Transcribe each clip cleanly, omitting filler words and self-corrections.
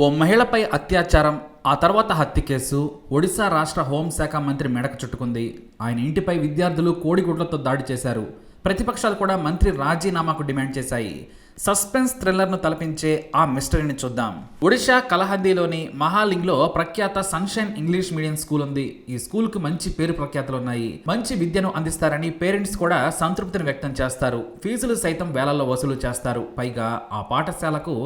ఓ మహిళపై అత్యాచారం, ఆ తర్వాత హత్య కేసు ఒడిశా రాష్ట్ర హోంశాఖ మంత్రి మెడకు చుట్టుకుంది. ఆయన ఇంటిపై విద్యార్థులు కోడిగుడ్లతో దాడి చేశారు. ప్రతిపక్షాలు కూడా మంత్రి రాజీనామాకు డిమాండ్ చేశాయి. సస్పెన్స్ థ్రిల్లర్ను తలపించే ఆ మిస్టరీని చూద్దాం. ఒడిశా కలహందీలోని మహాలింగ్లో ప్రఖ్యాత సన్షైన్ ఇంగ్లీష్ మీడియం స్కూల్ ఉంది. ఈ స్కూల్కు మంచి పేరు ప్రఖ్యాతలు ఉన్నాయి. మంచి విద్యను అందిస్తారని పేరెంట్స్ కూడా సంతృప్తిని వ్యక్తం చేస్తారు. ఫీజులు సైతం వేలల్లో వసూలు చేస్తారు. పైగా ఆ పాఠశాలకు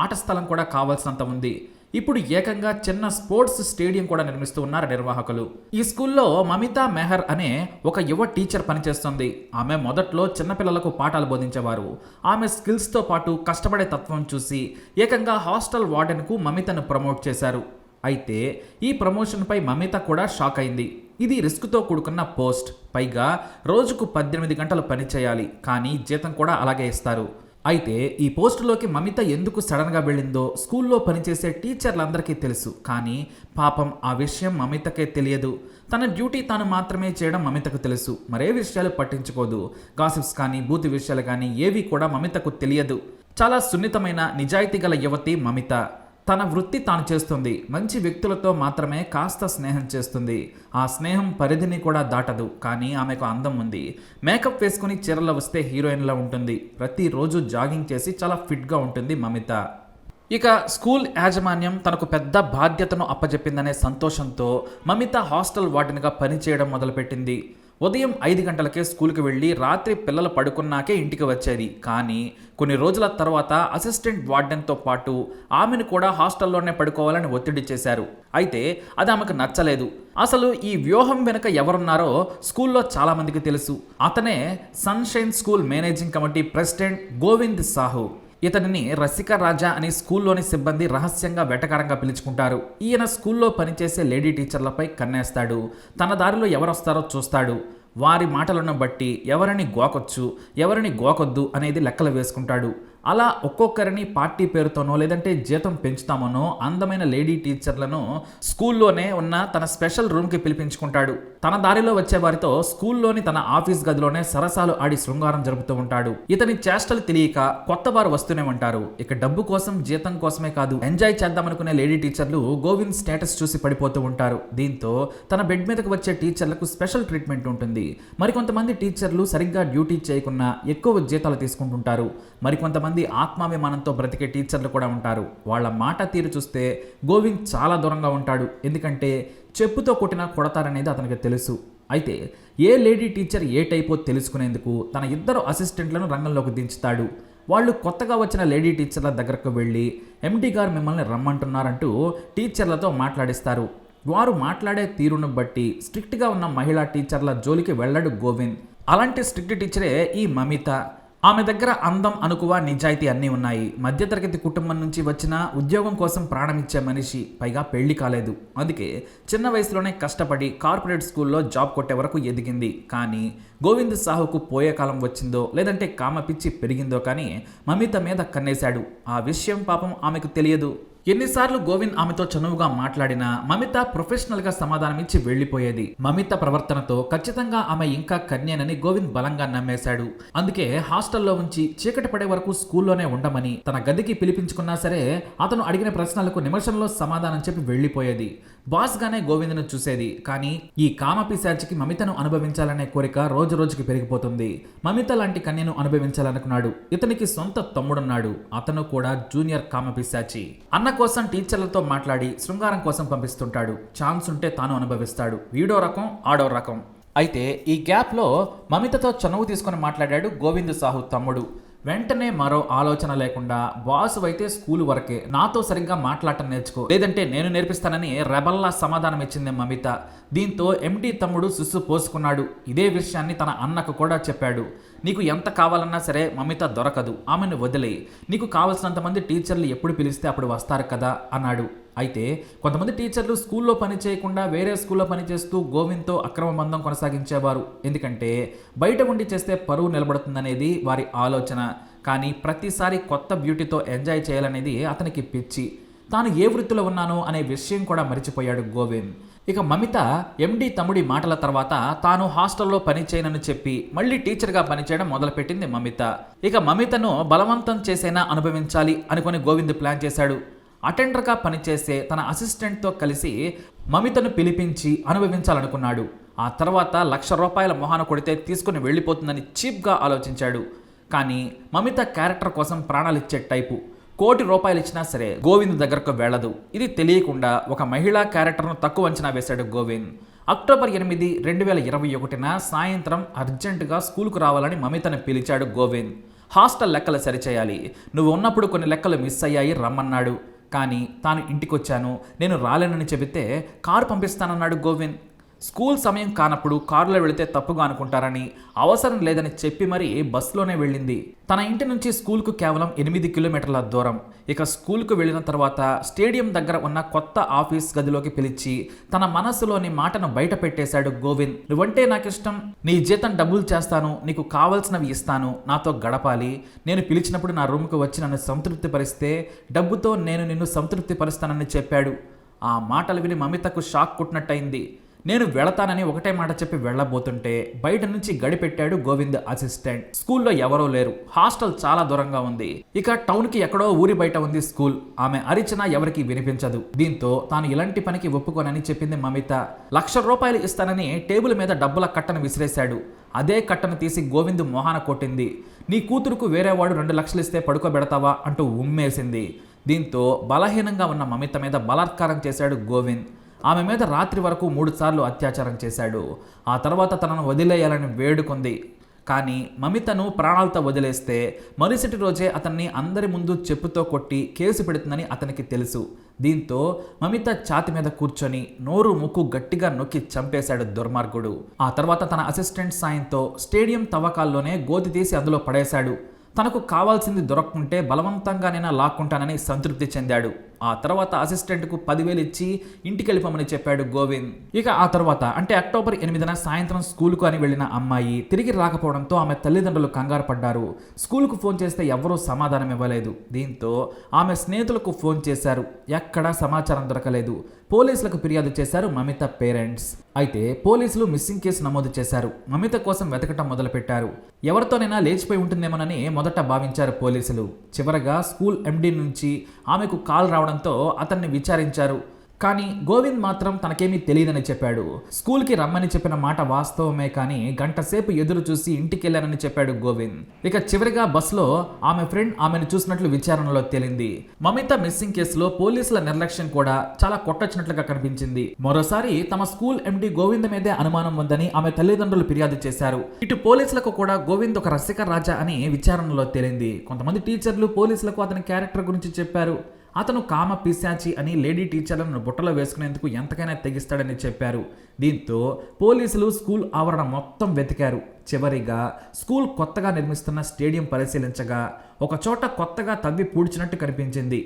ఆట స్థలం కూడా కావాల్సినంత ఉంది. ఇప్పుడు ఏకంగా చిన్న స్పోర్ట్స్ స్టేడియం కూడా నిర్మిస్తూ ఉన్నారు నిర్వాహకులు. ఈ స్కూల్లో మమితా మెహర్ అనే ఒక యువ టీచర్ పనిచేస్తుంది. ఆమె మొదట్లో చిన్నపిల్లలకు పాఠాలు బోధించేవారు. ఆమె స్కిల్స్తో పాటు కష్టపడే తత్వం చూసి ఏకంగా హాస్టల్ వార్డెన్కు మమితను ప్రమోట్ చేశారు. అయితే ఈ ప్రమోషన్పై మమిత కూడా షాక్ అయింది. ఇది రిస్క్తో కూడుకున్న పోస్ట్. పైగా రోజుకు 18 గంటలు పని చేయాలి, కానీ జీతం కూడా అలాగే ఇస్తారు. అయితే ఈ పోస్టులోకి మమిత ఎందుకు సడన్గా వెళ్ళిందో స్కూల్లో పనిచేసే టీచర్లందరికీ తెలుసు. కానీ పాపం ఆ విషయం మమితకే తెలియదు. తన డ్యూటీ తాను మాత్రమే చేయడం మమితకు తెలుసు. మరే విషయాలు పట్టించుకోదు. గాసిప్స్ కానీ బూతు విషయాలు కానీ ఏవి కూడా మమితకు తెలియదు. చాలా సున్నితమైన నిజాయితీ గల యువతి మమిత. తన వృత్తి తాను చేస్తుంది. మంచి వ్యక్తులతో మాత్రమే కాస్త స్నేహం చేస్తుంది. ఆ స్నేహం పరిధిని కూడా దాటదు. కానీ ఆమెకు అందం ఉంది. మేకప్ వేసుకుని చీరలో వస్తే హీరోయిన్లా ఉంటుంది. ప్రతిరోజు జాగింగ్ చేసి చాలా ఫిట్గా ఉంటుంది మమిత. ఇక స్కూల్ యాజమాన్యం తనకు పెద్ద బాధ్యతను అప్పచెప్పిందనే సంతోషంతో మమిత హాస్టల్ వార్డెన్గా పనిచేయడం మొదలుపెట్టింది. ఉదయం 5 గంటలకే స్కూల్కి వెళ్ళి రాత్రి పిల్లలు పడుకున్నాకే ఇంటికి వచ్చేది. కానీ కొన్ని రోజుల తర్వాత అసిస్టెంట్ వార్డెన్తో పాటు ఆమెను కూడా హాస్టల్లోనే పడుకోవాలని ఒత్తిడి చేశారు. అయితే అది ఆమెకు నచ్చలేదు. అసలు ఈ వ్యూహం వెనుక ఎవరున్నారో స్కూల్లో చాలామందికి తెలుసు. అతనే sunshine school managing committee president Govind Sahu. ఇతనిని రసిక రాజా అని స్కూల్లోని సిబ్బంది రహస్యంగా వెటకారంగా పిలుచుకుంటారు. ఈయన స్కూల్లో పనిచేసే లేడీ టీచర్లపై కన్నేస్తాడు. తన దారిలో ఎవరొస్తారో చూస్తాడు. వారి మాటలను బట్టి ఎవరిని గోకొచ్చు, ఎవరిని గోకొద్దు అనేది లెక్కలు వేసుకుంటాడు. అలా ఒక్కొక్కరిని పార్టీ పేరుతోనో లేదంటే జీతం పెంచుతామనో అందమైన లేడీ టీచర్లను స్కూల్లోనే ఉన్న తన స్పెషల్ రూమ్కి పిలిపించుకుంటాడు. తన దారిలో వచ్చే వారితో స్కూల్లోని తన ఆఫీస్ గదిలోనే సరసాలు ఆడి శృంగారం జరుపుతూ ఉంటాడు. ఇతని చేష్టలు తెలియక కొత్త వారు వస్తూనే ఉంటారు. ఇక డబ్బు కోసం, జీతం కోసమే కాదు, ఎంజాయ్ చేద్దామనుకునే లేడీ టీచర్లు గోవింద్ స్టేటస్ చూసి పడిపోతూ ఉంటారు. దీంతో తన బెడ్ మీదకు వచ్చే టీచర్లకు స్పెషల్ ట్రీట్మెంట్ ఉంటుంది. మరికొంతమంది టీచర్లు సరిగ్గా డ్యూటీ చేయకున్నా ఎక్కువ జీతాలు తీసుకుంటుంటారు. మరికొంతమంది ఆత్మాభిమానంతో బ్రతికే టీచర్లు కూడా ఉంటారు. వాళ్ళ మాట తీరు చూస్తే గోవింద్ చాలా దూరంగా ఉంటాడు. ఎందుకంటే చెప్పుతో కొట్టినా కొడతారనేది అతనికి తెలుసు. అయితే ఏ లేడీ టీచర్ ఏ టైపో తెలుసుకునేందుకు తన 2 అసిస్టెంట్లను రంగంలోకి దించుతాడు. వాళ్ళు కొత్తగా వచ్చిన లేడీ టీచర్ల దగ్గరకు వెళ్ళి ఎండి గారు మిమ్మల్ని రమ్మంటున్నారంటూ టీచర్లతో మాట్లాడిస్తారు. వారు మాట్లాడే తీరును బట్టి స్ట్రిక్ట్గా ఉన్న మహిళా టీచర్ల జోలికి వెళ్ళడు గోవింద్. అలాంటి స్ట్రిక్ట్ టీచరే ఈ మమిత. ఆమె దగ్గర అందం, అనుకువ, నిజాయితీ అన్నీ ఉన్నాయి. మధ్యతరగతి కుటుంబం నుంచి వచ్చిన ఉద్యోగం కోసం ప్రాణమిచ్చే మనిషి. పైగా పెళ్లి కాలేదు. అందుకే చిన్న వయసులోనే కష్టపడి కార్పొరేట్ స్కూల్లో జాబ్ కొట్టే వరకు ఎదిగింది. కానీ గోవింద్ సాహుకు పోయే కాలం వచ్చిందో లేదంటే కామపిచ్చి పెరిగిందో కానీ మమిత మీద కన్నేశాడు. ఆ విషయం పాపం ఆమెకు తెలియదు. ఎన్నిసార్లు గోవింద్ ఆమెతో చనువుగా మాట్లాడినా మమిత ప్రొఫెషనల్గా సమాధానమిచ్చి వెళ్లిపోయేది. మమిత ప్రవర్తనతో ఖచ్చితంగా ఆమె ఇంకా కన్యేనని గోవింద్ బలంగా నమ్మేశాడు. అందుకే హాస్టల్లో ఉంచి చీకటి పడే వరకు స్కూల్లోనే ఉండమని తన గదికి పిలిపించుకున్నా సరే అతను అడిగిన ప్రశ్నలకు నిమిషంలో సమాధానం చెప్పి వెళ్లిపోయేది. బాస్గానే గోవింద్ను చూసేది. కానీ ఈ కామపిశాచికి మమితను అనుభవించాలనే కోరిక రోజు రోజుకి పెరిగిపోతుంది. మమిత లాంటి కన్యను అనుభవించాలనుకున్నాడు. ఇతనికి సొంత తమ్ముడున్నాడు. అతను కూడా జూనియర్ కామపిశాచి. అన్న కోసం టీచర్లతో మాట్లాడి శృంగారం కోసం పంపిస్తుంటాడు. ఛాన్స్ ఉంటే తాను అనుభవిస్తాడు. వీడో రకం, ఆడో రకం. అయితే ఈ గ్యాప్లో మమితతో చనువు తీసుకుని మాట్లాడాడు గోవింద్ సాహు తమ్ముడు. వెంటనే మరో ఆలోచన లేకుండా బాసు అయితే స్కూల్ వరకే, నాతో సరిగ్గా మాట్లాడటం నేర్చుకో, లేదంటే నేను నేర్పిస్తానని రెబల్లా సమాధానం ఇచ్చింది మమిత. దీంతో ఎండి తమ్ముడు సుస్సు పోసుకున్నాడు. ఇదే విషయాన్ని తన అన్నకు కూడా చెప్పాడు. నీకు ఎంత కావాలన్నా సరే మమిత దొరకదు, ఆమెను వదిలేయి. నీకు కావలసినంతమంది టీచర్లు ఎప్పుడు పిలిస్తే అప్పుడు వస్తారు కదా అన్నాడు. అయితే కొంతమంది టీచర్లు స్కూల్లో పని చేయకుండా వేరే స్కూల్లో పనిచేస్తూ గోవింద్తో అక్రమ బంధం కొనసాగించేవారు. ఎందుకంటే బయట ఉండి చేస్తే పరువు నిలబడుతుందనేది వారి ఆలోచన. కానీ ప్రతిసారి కొత్త బ్యూటీతో ఎంజాయ్ చేయాలనేది అతనికి పిచ్చి. తాను ఏ వృత్తిలో ఉన్నానో అనే విషయం కూడా మరిచిపోయాడు గోవింద్. ఇక మమిత ఎండి తమ్ముడి మాటల తర్వాత తాను హాస్టల్లో పనిచేయనని చెప్పి మళ్ళీ టీచర్గా పనిచేయడం మొదలుపెట్టింది మమిత. ఇక మమితను బలవంతం చేసైనా అనుభవించాలి అనుకుని గోవింద్ ప్లాన్ చేశాడు. అటెండర్గా పనిచేసే తన అసిస్టెంట్తో కలిసి మమితను పిలిపించి అనుభవించాలనుకున్నాడు. ఆ తర్వాత ₹1,00,000 మొహాన కొడితే తీసుకుని వెళ్ళిపోతుందని చీప్గా ఆలోచించాడు. కానీ మమిత క్యారెక్టర్ కోసం ప్రాణాలిచ్చే టైపు. ₹1,00,00,000 ఇచ్చినా సరే గోవింద్ దగ్గరకు వెళ్ళదు. ఇది తెలియకుండా ఒక మహిళా క్యారెక్టర్ను తక్కువ అంచనా వేశాడు గోవింద్. అక్టోబర్ 8, 2021 సాయంత్రం అర్జెంటుగా స్కూల్కు రావాలని మమితను పిలిచాడు గోవింద్. హాస్టల్ లెక్కలు సరిచేయాలి, నువ్వు ఉన్నప్పుడు కొన్ని లెక్కలు మిస్ అయ్యాయి, రమ్మన్నాడు. కానీ తాను ఇంటికొచ్చాను, నేను రాలేనని చెబితే కారు పంపిస్తానన్నాడు గోవింద్. స్కూల్ సమయం కానప్పుడు కారులో వెళితే తప్పుగా అనుకుంటారని, అవసరం లేదని చెప్పి మరీ బస్సులోనే వెళ్ళింది. తన ఇంటి నుంచి స్కూల్కు కేవలం 8 కిలోమీటర్ల దూరం. ఇక స్కూల్కు వెళ్ళిన తర్వాత స్టేడియం దగ్గర ఉన్న కొత్త ఆఫీస్ గదిలోకి పిలిచి తన మనస్సులోని మాటను బయట పెట్టేశాడు గోవింద్. నువ్వంటే నాకిష్టం, నీ జీతం డబ్బులు చేస్తాను, నీకు కావాల్సినవి ఇస్తాను, నాతో గడపాలి, నేను పిలిచినప్పుడు నా రూమ్కు వచ్చి నన్ను సంతృప్తి పరిస్తే డబ్బుతో నేను నిన్ను సంతృప్తి పరుస్తానని చెప్పాడు. ఆ మాటలు విని మమితకు షాక్ కొట్టినట్టయింది. నేను వెళతానని ఒకటే మాట చెప్పి వెళ్ళబోతుంటే బయట నుంచి గడిపెట్టాడు గోవింద్ అసిస్టెంట్. స్కూల్లో ఎవరో లేరు, హాస్టల్ చాలా దూరంగా ఉంది. ఇక టౌన్కి ఎక్కడో ఊరి బయట ఉంది స్కూల్. ఆమె అరిచినా ఎవరికి వినిపించదు. దీంతో తాను ఇలాంటి పనికి ఒప్పుకోనని చెప్పింది మమిత. ₹1,00,000 ఇస్తానని టేబుల్ మీద డబ్బుల కట్టను విసిరేశాడు. అదే కట్టను తీసి గోవింద్ మొహాన కొట్టింది. నీ కూతురుకు వేరేవాడు 2 లక్షలు ఇస్తే పడుకోబెడతావా అంటూ ఉమ్మేసింది. దీంతో బలహీనంగా ఉన్న మమిత మీద బలాత్కారం చేశాడు గోవింద్. ఆమె మీద రాత్రి వరకు 3 సార్లు అత్యాచారం చేశాడు. ఆ తర్వాత తనను వదిలేయాలని వేడుకుంది. కానీ మమితను ప్రాణాలతో వదిలేస్తే మరుసటి రోజే అతన్ని అందరి ముందు చెప్పుతో కొట్టి కేసు పెడుతుందని అతనికి తెలుసు. దీంతో మమిత ఛాతి మీద కూర్చొని నోరు ముక్కు గట్టిగా నొక్కి చంపేశాడు దుర్మార్గుడు. ఆ తర్వాత తన అసిస్టెంట్ సాయంతో స్టేడియం తవ్వకాల్లోనే గోతి తీసి అందులో పడేశాడు. తనకు కావాల్సింది దొరక్కుంటే బలవంతంగానైనా లాక్కుంటానని సంతృప్తి చెందాడు. ఆ తర్వాత అసిస్టెంట్కు 10,000 ఇచ్చి ఇంటికి వెళ్ళిపోమని చెప్పాడు గోవింద్. ఇక ఆ తర్వాత అంటే అక్టోబర్ 8 సాయంత్రం స్కూల్కు అని వెళ్ళిన అమ్మాయి తిరిగి రాకపోవడంతో ఆమె తల్లిదండ్రులు కంగారు పడ్డారు. స్కూల్కు ఫోన్ చేస్తే ఎవరూ సమాధానం ఇవ్వలేదు. దీంతో ఆమె స్నేహితులకు ఫోన్ చేశారు. ఎక్కడా సమాచారం దొరకలేదు. పోలీసులకు ఫిర్యాదు చేశారు మమిత పేరెంట్స్. అయితే పోలీసులు మిస్సింగ్ కేసు నమోదు చేశారు. మమిత కోసం వెతకటం మొదలుపెట్టారు. ఎవరితోనైనా లేచిపోయి ఉంటుందేమోనని మొదట భావించారు పోలీసులు. చివరగా స్కూల్ ఎండీ నుంచి ఆమెకు కాల్ రావడంతో అతన్ని విచారించారు. కానీ గోవింద్ మాత్రం తనకేమీ తెలియదని చెప్పాడు. స్కూల్కి రమ్మని చెప్పిన మాట వాస్తవమే, కానీ గంట సేపు ఎదురు చూసి ఇంటికి వెళ్ళానని చెప్పాడు గోవింద్. ఇక చివరిగా బస్సులో ఆమె ఫ్రెండ్ ఆమెను చూసినట్లు విచారణలో తేలింది. మమిత మిస్సింగ్ కేసులో పోలీసుల నిర్లక్ష్యం కూడా చాలా కొట్టొచ్చినట్లుగా కనిపించింది. మరోసారి తమ స్కూల్ ఎండీ గోవింద్ మీదే అనుమానం ఉందని ఆమె తల్లిదండ్రులు ఫిర్యాదు చేశారు. ఇటు పోలీసులకు కూడా గోవింద్ ఒక రసిక రాజా అని విచారణలో తేలింది. కొంతమంది టీచర్లు పోలీసులకు అతని క్యారెక్టర్ గురించి చెప్పారు. అతను కామ పిశాచి అని లేడీ టీచర్లను బుట్టలో వేసుకునేందుకు ఎంతకైనా తెగిస్తాడని చెప్పారు. దీంతో పోలీసులు స్కూల్ ఆవరణ మొత్తం వెతికారు. చివరిగా స్కూల్ కొత్తగా నిర్మిస్తున్న స్టేడియం పరిశీలించగా ఒక చోట కొత్తగా తవ్వి పూడ్చినట్టు కనిపించింది.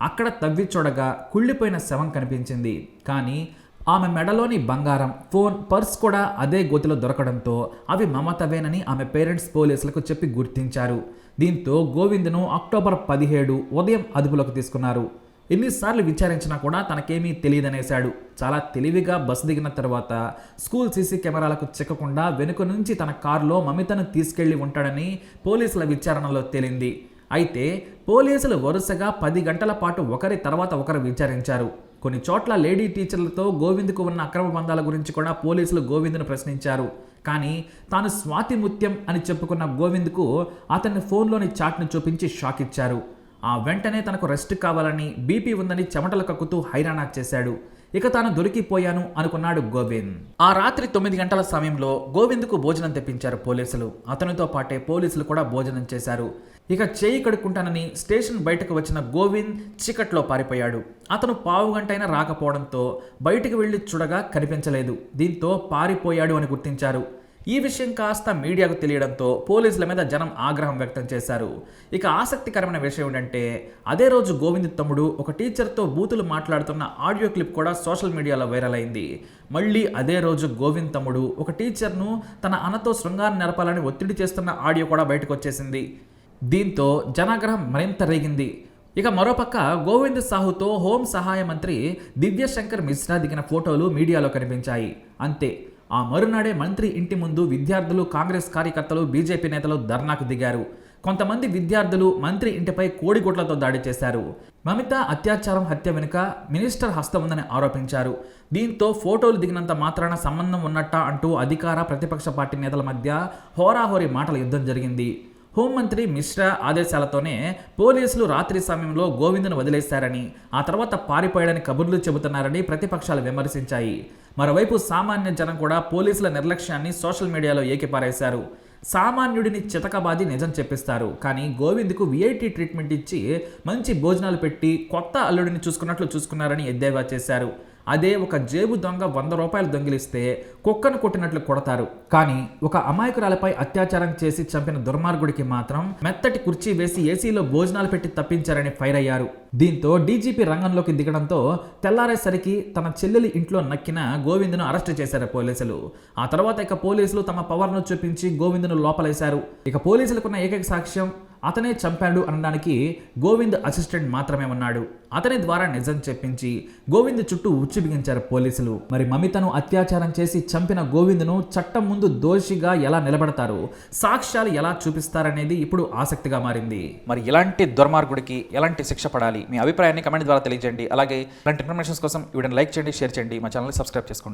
అక్కడ తవ్వి చూడగా కుళ్ళిపోయిన శవం కనిపించింది. కానీ ఆమె మెడలోని బంగారం, ఫోన్, పర్స్ కూడా అదే గోతిలో దొరకడంతో అవి మమతవేనని ఆమె పేరెంట్స్ పోలీసులకు చెప్పి గుర్తించారు. దీంతో గోవింద్ను అక్టోబర్ 17 ఉదయం అదుపులోకి తీసుకున్నారు. ఎన్నిసార్లు విచారించినా కూడా తనకేమీ తెలియదనేశాడు. చాలా తెలివిగా బస్సు దిగిన తర్వాత స్కూల్ సీసీ కెమెరాలకు చిక్కకుండా వెనుక నుంచి తన కారులో మమితను తీసుకెళ్లి ఉంటాడని పోలీసుల విచారణలో తేలింది. అయితే పోలీసులు వరుసగా 10 గంటల పాటు ఒకరి తర్వాత ఒకరు విచారించారు. కొన్ని చోట్ల లేడీ టీచర్లతో గోవింద్కు ఉన్న అక్రమ బంధాల గురించి కూడా పోలీసులు గోవింద్ను ప్రశ్నించారు. కానీ తాను స్వాతి ముత్యం అని చెప్పుకున్న గోవింద్కు అతన్ని ఫోన్లోని చాట్ను చూపించి షాక్ ఇచ్చారు. ఆ వెంటనే తనకు రెస్ట్ కావాలని, బీపీ ఉందని చెమటలు కక్కుతూ హైరాణా చేశాడు. ఇక తాను దొరికిపోయాను అనుకున్నాడు గోవింద్. ఆ రాత్రి 9 గంటల సమయంలో గోవింద్కు భోజనం తెప్పించారు పోలీసులు. అతనితో పాటే పోలీసులు కూడా భోజనం చేశారు. ఇక చేయి కడుక్కుంటానని స్టేషన్ బయటకు వచ్చిన గోవింద్ చీకట్లో పారిపోయాడు. అతను పావుగంటైనా రాకపోవడంతో బయటకు వెళ్లి చూడగా కనిపించలేదు. దీంతో పారిపోయాడు అని గుర్తించారు. ఈ విషయం కాస్త మీడియాకు తెలియడంతో పోలీసుల మీద జనం ఆగ్రహం వ్యక్తం చేశారు. ఇక ఆసక్తికరమైన విషయం ఏంటంటే అదే రోజు గోవింద్ తమ్ముడు ఒక టీచర్తో బూతులు మాట్లాడుతున్న ఆడియో క్లిప్ కూడా సోషల్ మీడియాలో వైరల్ అయింది. మళ్ళీ అదే రోజు గోవింద్ తమ్ముడు ఒక టీచర్ను తన అన్నతో శృంగారం నెరపాలని ఒత్తిడి చేస్తున్న ఆడియో కూడా బయటకు వచ్చేసింది. దీంతో జనాగ్రహం మరింత రేగింది. ఇక మరోపక్క గోవింద్ సాహుతో హోం సహాయ మంత్రి దివ్యశంకర్ మిశ్రా దిగిన ఫోటోలు మీడియాలో కనిపించాయి. అంతే, ఆ మరునాడే మంత్రి ఇంటి ముందు విద్యార్థులు, కాంగ్రెస్ కార్యకర్తలు, బీజేపీ నేతలు ధర్నాకు దిగారు. కొంతమంది విద్యార్థులు మంత్రి ఇంటిపై కోడిగుడ్లతో దాడి చేశారు. మమిత అత్యాచారం హత్య వెనుక మినిస్టర్ హస్తం ఉందని ఆరోపించారు. దీంతో ఫోటోలు దిగినంత మాత్రాన సంబంధం ఉన్నట్టా అంటూ అధికార ప్రతిపక్ష పార్టీ నేతల మధ్య హోరాహోరీ మాటల యుద్ధం జరిగింది. హోంమంత్రి మిశ్రా ఆదేశాలతోనే పోలీసులు రాత్రి సమయంలో గోవింద్ను వదిలేశారని, ఆ తర్వాత పారిపోయాడని కబుర్లు చెబుతున్నారని ప్రతిపక్షాలు విమర్శించాయి. మరోవైపు సామాన్య జనం కూడా పోలీసుల నిర్లక్ష్యాన్ని సోషల్ మీడియాలో ఏకిపారేశారు. సామాన్యుడిని చితకబాది నిజం చెప్పిస్తారు, కానీ గోవింద్కు విఐటీ ట్రీట్మెంట్ ఇచ్చి మంచి భోజనాలు పెట్టి కొత్త అల్లుడిని చూసుకున్నట్లు చూసుకున్నారని ఎద్దేవా చేశారు. అదే ఒక జేబు దొంగ 100 రూపాయలు దొంగిలిస్తే కుక్కను కొట్టినట్లు కొడతారు, కానీ ఒక అమాయకురాలపై అత్యాచారం చేసి చంపిన దుర్మార్గుడికి మాత్రం మెత్తటి కుర్చీ వేసి ఏసీలో భోజనాలు పెట్టి తప్పించారని ఫైర్ అయ్యారు. దీంతో డీజీపీ రంగంలోకి దిగడంతో తెల్లారేసరికి తన చెల్లెలి ఇంట్లో నక్కిన గోవింద్ను అరెస్టు చేశారు పోలీసులు. ఆ తర్వాత ఇక పోలీసులు తమ పవర్ను చూపించి గోవింద్ను లోపలేశారు. ఇక పోలీసులకున్న ఏకైక సాక్ష్యం అతనే చంపాడు అనడానికి గోవింద్ అసిస్టెంట్ మాత్రమే ఉన్నాడు. అతని ద్వారా నిజం చెప్పించి గోవింద్ చుట్టూ ఉచ్చు బిగించారు పోలీసులు. మరి మమితను అత్యాచారం చేసి చంపిన గోవింద్ను చట్టం ముందు దోషిగా ఎలా నిలబడతారు, సాక్ష్యాలు ఎలా చూపిస్తారనేది ఇప్పుడు ఆసక్తిగా మారింది. మరి ఇలాంటి దుర్మార్గుడికి ఎలాంటి శిక్ష పడాలి? మీ అభిప్రాయాన్ని కమెంట్ ద్వారా తెలియజేయండి. అలాగే ఇలాంటి ఇన్ఫర్మేషన్స్ కోసం వీడియోని లైక్ చేయండి, షేర్ చేయండి, మా ఛానల్ని సబ్స్క్రైబ్ చేసుకోండి.